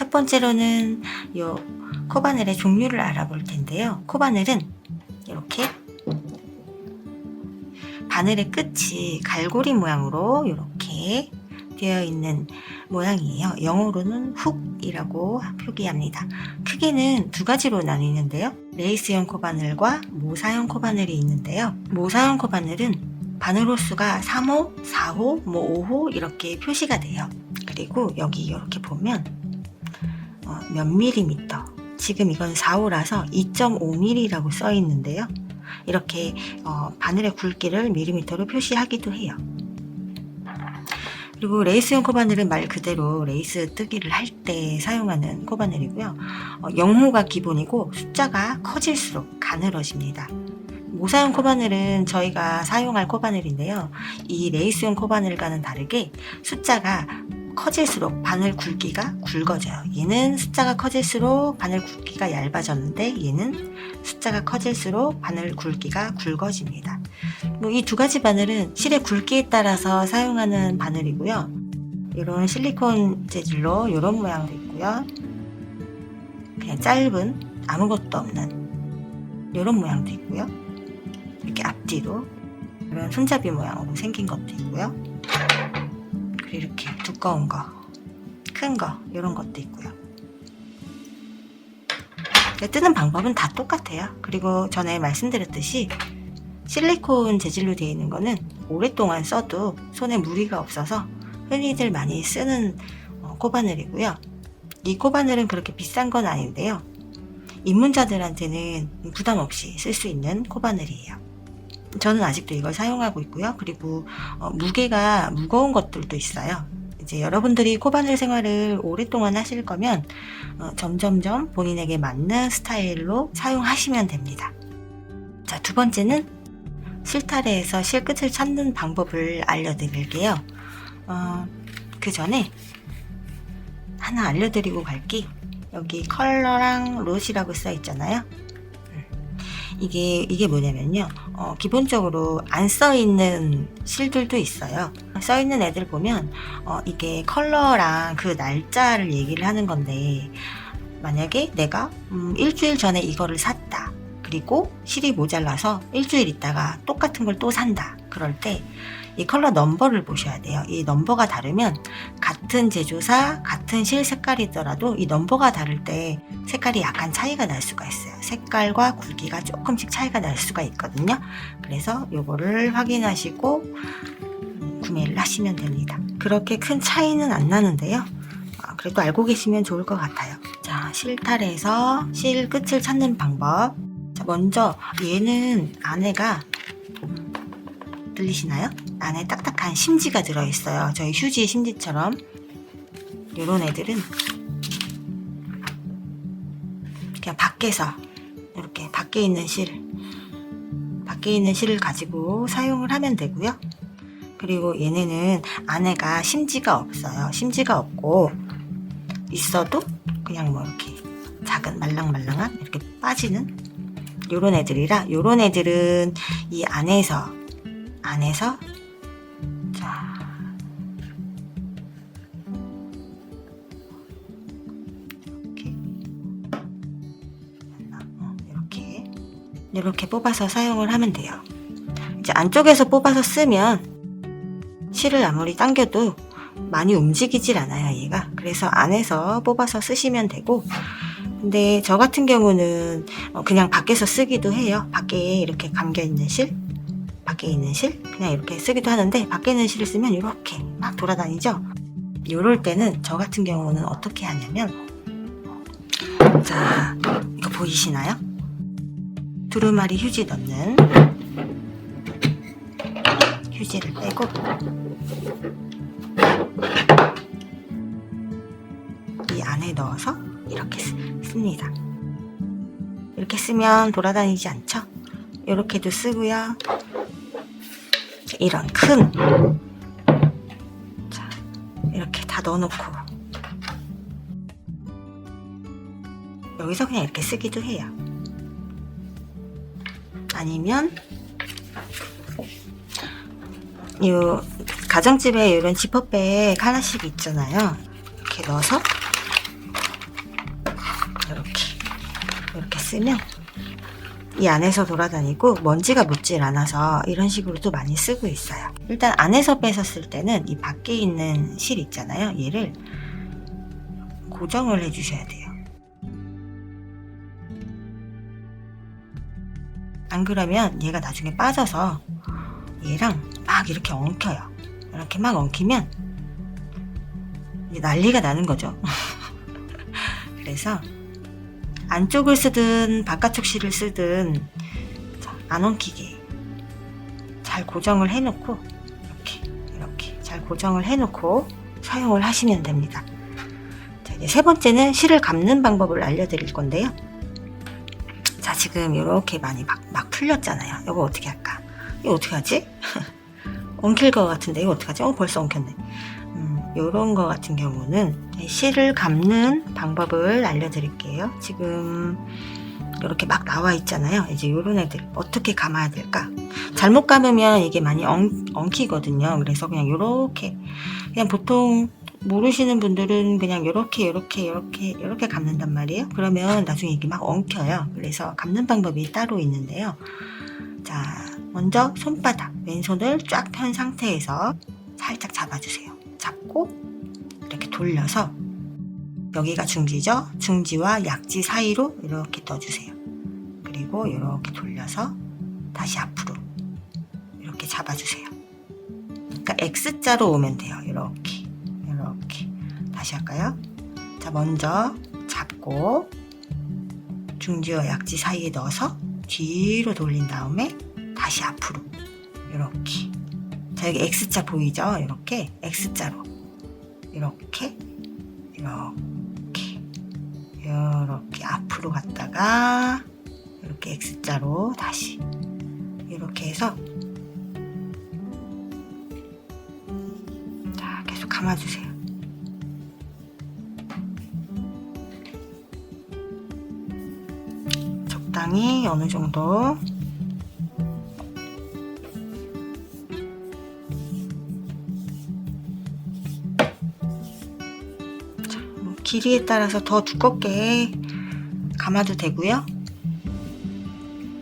첫 번째로는 요 코바늘의 종류를 알아볼 텐데요. 코바늘은 이렇게 바늘의 끝이 갈고리 모양으로 이렇게 되어 있는 모양이에요. 영어로는 훅이라고 표기합니다. 크기는 두 가지로 나뉘는데요. 레이스형 코바늘과 모사형 코바늘이 있는데요. 모사형 코바늘은 바늘 호수가 3호, 4호, 5호 이렇게 표시가 돼요. 그리고 여기 이렇게 보면 몇 밀리미터, 지금 이건 4호라서 2.5mm라고 써 있는데요. 이렇게 바늘의 굵기를 밀리미터로 표시하기도 해요. 그리고 레이스형 코바늘은 말 그대로 레이스 뜨기를 할 때 사용하는 코바늘이고요. 0호가 기본이고 숫자가 커질수록 가늘어집니다. 모사형 코바늘은 저희가 사용할 코바늘인데요. 이 레이스형 코바늘과는 다르게 숫자가 커질수록 바늘 굵기가 굵어져요. 얘는 숫자가 커질수록 바늘 굵기가 얇아졌는데 얘는 숫자가 커질수록 바늘 굵기가 굵어집니다. 이 두 가지 바늘은 실의 굵기에 따라서 사용하는 바늘이고요. 이런 실리콘 재질로 이런 모양도 있고요. 그냥 짧은 아무것도 없는 이런 모양도 있고요. 이렇게 앞뒤로 이런 손잡이 모양으로 생긴 것도 있고요. 그리고 이렇게 두꺼운 거, 큰 거 이런 것도 있고요. 뜨는 방법은 다 똑같아요. 그리고 전에 말씀드렸듯이 실리콘 재질로 되어 있는 거는 오랫동안 써도 손에 무리가 없어서 흔히들 많이 쓰는 코바늘이고요. 이 코바늘은 그렇게 비싼 건 아닌데요. 입문자들한테는 부담 없이 쓸 수 있는 코바늘이에요. 저는 아직도 이걸 사용하고 있고요. 그리고 무게가 무거운 것들도 있어요. 이제 여러분들이 코바늘 생활을 오랫동안 하실 거면 점점점 본인에게 맞는 스타일로 사용하시면 됩니다. 자, 두 번째는 실타래에서 실끝을 찾는 방법을 알려드릴게요. 그 전에 하나 알려드리고 갈게. 여기 컬러랑 롯이라고 써 있잖아요. 이게 뭐냐면요. 기본적으로 안 써 있는 실들도 있어요. 써 있는 애들 보면 이게 컬러랑 그 날짜를 얘기를 하는 건데, 만약에 내가 일주일 전에 이거를 샀다. 그리고 실이 모자라서 일주일 있다가 똑같은 걸 또 산다. 그럴 때 이 컬러 넘버를 보셔야 돼요. 이 넘버가 다르면 같은 제조사, 같은 실 색깔이더라도 이 넘버가 다를 때 색깔이 약간 차이가 날 수가 있어요. 색깔과 굵기가 조금씩 차이가 날 수가 있거든요. 그래서 요거를 확인하시고 구매를 하시면 됩니다. 그렇게 큰 차이는 안 나는데요. 그래도 알고 계시면 좋을 것 같아요. 자, 실타래에서 실 끝을 찾는 방법. 자, 먼저 얘는 안에가 들리시나요? 안에 딱딱한 심지가 들어있어요. 저희 휴지 심지처럼. 요런 애들은 그냥 밖에서 이렇게 밖에 있는 실을 가지고 사용을 하면 되고요. 그리고 얘네는 안에가 심지가 없어요. 심지가 없고 있어도 그냥 뭐 이렇게 작은 말랑말랑한 이렇게 빠지는 요런 애들이라, 요런 애들은 이 안에서 자, 이렇게 뽑아서 사용을 하면 돼요. 이제 안쪽에서 뽑아서 쓰면 실을 아무리 당겨도 많이 움직이질 않아요, 얘가. 그래서 안에서 뽑아서 쓰시면 되고, 근데 저 같은 경우는 그냥 밖에서 쓰기도 해요. 밖에 이렇게 감겨있는 실, 밖에 있는 실 그냥 이렇게 쓰기도 하는데, 밖에 있는 실을 쓰면 이렇게 막 돌아다니죠. 이럴 때는 저 같은 경우는 어떻게 하냐면, 자, 이거 보이시나요? 두루마리 휴지 넣는 휴지를 빼고 이 안에 넣어서 이렇게 씁니다. 이렇게 쓰면 돌아다니지 않죠? 이렇게도 쓰고요. 이런 큰, 자, 이렇게 다 넣어놓고 여기서 그냥 이렇게 쓰기도 해요. 아니면 이 가정집에 이런 지퍼백 하나씩 있잖아요. 이렇게 넣어서 쓰면 이 안에서 돌아다니고 먼지가 묻질 않아서 이런 식으로도 많이 쓰고 있어요. 일단 안에서 뺏었을 때는 이 밖에 있는 실 있잖아요. 얘를 고정을 해주셔야 돼요. 안 그러면 얘가 나중에 빠져서 얘랑 막 이렇게 엉켜요. 이렇게 막 엉키면 이제 난리가 나는 거죠. 그래서 안쪽을 쓰든 바깥쪽 실을 쓰든 안 엉키게 잘 고정을 해놓고 이렇게 잘 고정을 해놓고 사용을 하시면 됩니다. 자, 이제 세 번째는 실을 감는 방법을 알려드릴 건데요. 자, 지금 이렇게 많이 막 풀렸잖아요. 이거 어떻게 할까? 이거 어떻게 하지? 엉킬 것 같은데 이거 어떻게 하지? 벌써 엉켰네. 요런 거 같은 경우는 실을 감는 방법을 알려드릴게요. 지금 이렇게 막 나와 있잖아요. 이제 요런 애들 어떻게 감아야 될까? 잘못 감으면 이게 많이 엉키거든요. 그래서 그냥 요렇게 그냥 보통 모르시는 분들은 그냥 요렇게 감는단 말이에요. 그러면 나중에 이게 막 엉켜요. 그래서 감는 방법이 따로 있는데요. 자, 먼저 손바닥 왼손을 쫙 편 상태에서 살짝 잡아주세요. 잡고 이렇게 돌려서 여기가 중지죠. 중지와 약지 사이로 이렇게 넣어주세요. 그리고 이렇게 돌려서 다시 앞으로 이렇게 잡아주세요. 그러니까 X자로 오면 돼요. 이렇게 다시 할까요? 자, 먼저 잡고 중지와 약지 사이에 넣어서 뒤로 돌린 다음에 다시 앞으로 이렇게. 자, 여기 X자 보이죠? 이렇게 X자로 이렇게 앞으로 갔다가 이렇게 X자로 다시 이렇게 해서 자, 계속 감아주세요. 적당히 어느 정도 길이에 따라서 더 두껍게 감아도 되고요.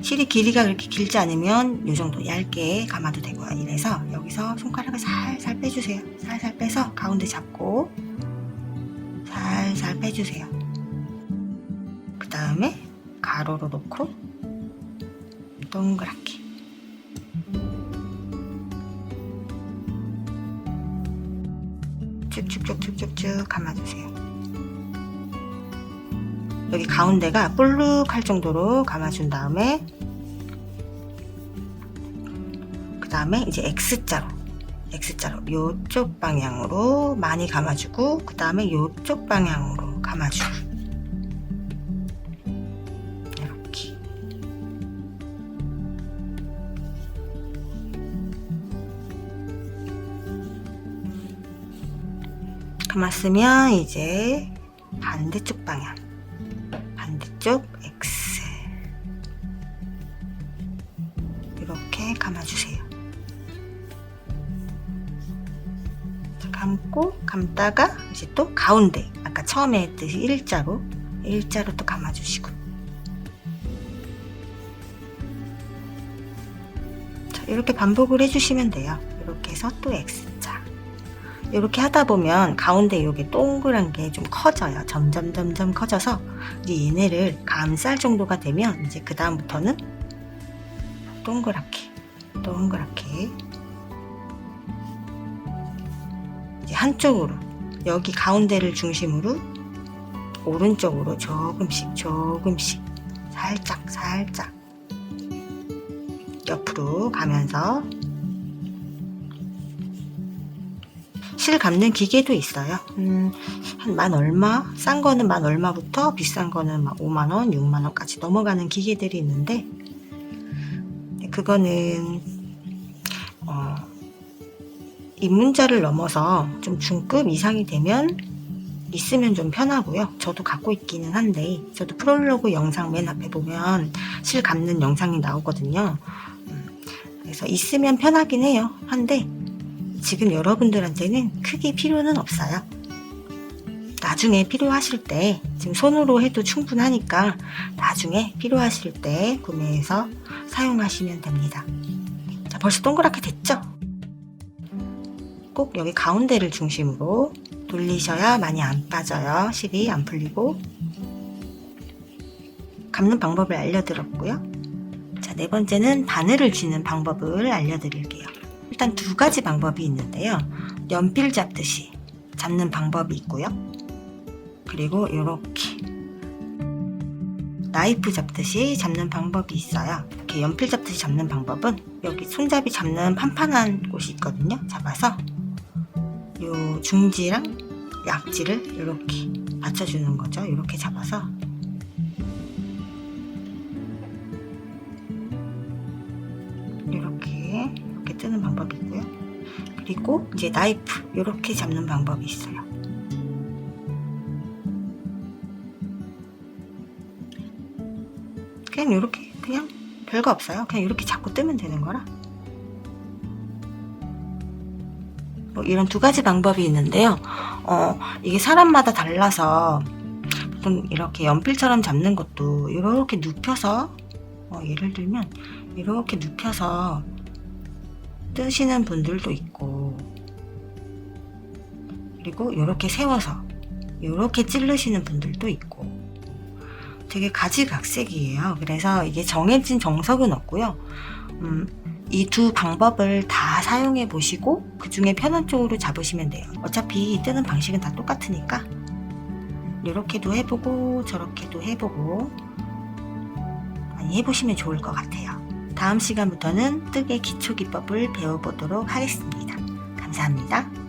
실이 길이가 그렇게 길지 않으면 이 정도 얇게 감아도 되고요. 이래서 여기서 손가락을 살살 빼주세요. 살살 빼서 가운데 잡고 살살 빼주세요. 그 다음에 가로로 놓고 동그랗게 쭉쭉쭉쭉쭉 감아주세요. 여기 가운데가 볼록할 정도로 감아준 다음에 그 다음에 이제 X자로 요쪽 방향으로 많이 감아주고 그 다음에 요쪽 방향으로 감아주고 이렇게 감았으면 이제 반대쪽 방향 반대쪽 X 이렇게 감아주세요. 감고 감다가 이제 또 가운데 아까 처음에 했듯이 일자로 또 감아주시고 자, 이렇게 반복을 해주시면 돼요. 이렇게 해서 또 X자 이렇게 하다 보면 가운데 이게 동그란 게 좀 커져요. 점점 커져서 이제 얘네를 감쌀 정도가 되면 이제 그 다음부터는 동그랗게 이제 한쪽으로 여기 가운데를 중심으로 오른쪽으로 조금씩 살짝 옆으로 가면서 실 감는 기계도 있어요. 한 만 얼마? 싼 거는 만 얼마부터 비싼 거는 막 5만원, 6만원까지 넘어가는 기계들이 있는데 그거는 입문자를 넘어서 좀 중급 이상이 되면 있으면 좀 편하고요. 저도 갖고 있기는 한데 저도 프롤로그 영상 맨 앞에 보면 실 감는 영상이 나오거든요. 그래서 있으면 편하긴 해요. 한데 지금 여러분들한테는 크게 필요는 없어요. 나중에 필요하실 때, 지금 손으로 해도 충분하니까 나중에 필요하실 때 구매해서 사용하시면 됩니다. 자, 벌써 동그랗게 됐죠? 꼭 여기 가운데를 중심으로 돌리셔야 많이 안 빠져요. 실이 안 풀리고. 감는 방법을 알려드렸고요. 자, 네 번째는 바늘을 쥐는 방법을 알려드릴게요. 일단 두 가지 방법이 있는데요. 연필 잡듯이 잡는 방법이 있고요. 그리고 이렇게 나이프 잡듯이 잡는 방법이 있어요. 이렇게 연필 잡듯이 잡는 방법은 여기 손잡이 잡는 판판한 곳이 있거든요. 잡아서 요 중지랑 약지를 이렇게 받쳐주는 거죠. 이렇게 잡아서 이렇게 뜨는 방법이 있고요. 그리고 이제 나이프 이렇게 잡는 방법이 있어요. 그냥 이렇게, 그냥 별거 없어요. 그냥 이렇게 잡고 뜨면 되는 거라. 뭐 이런 두 가지 방법이 있는데요. 이게 사람마다 달라서 보통 이렇게 연필처럼 잡는 것도 이렇게 눕혀서 예를 들면 이렇게 눕혀서 뜨시는 분들도 있고, 그리고 이렇게 세워서 이렇게 찌르시는 분들도 있고, 되게 가지각색이에요. 그래서 이게 정해진 정석은 없고요. 이 두 방법을 다 사용해 보시고 그 중에 편한 쪽으로 잡으시면 돼요. 어차피 뜨는 방식은 다 똑같으니까 이렇게도 해보고 저렇게도 해보고 많이 해보시면 좋을 것 같아요. 다음 시간부터는 뜨개 기초 기법을 배워보도록 하겠습니다. 감사합니다.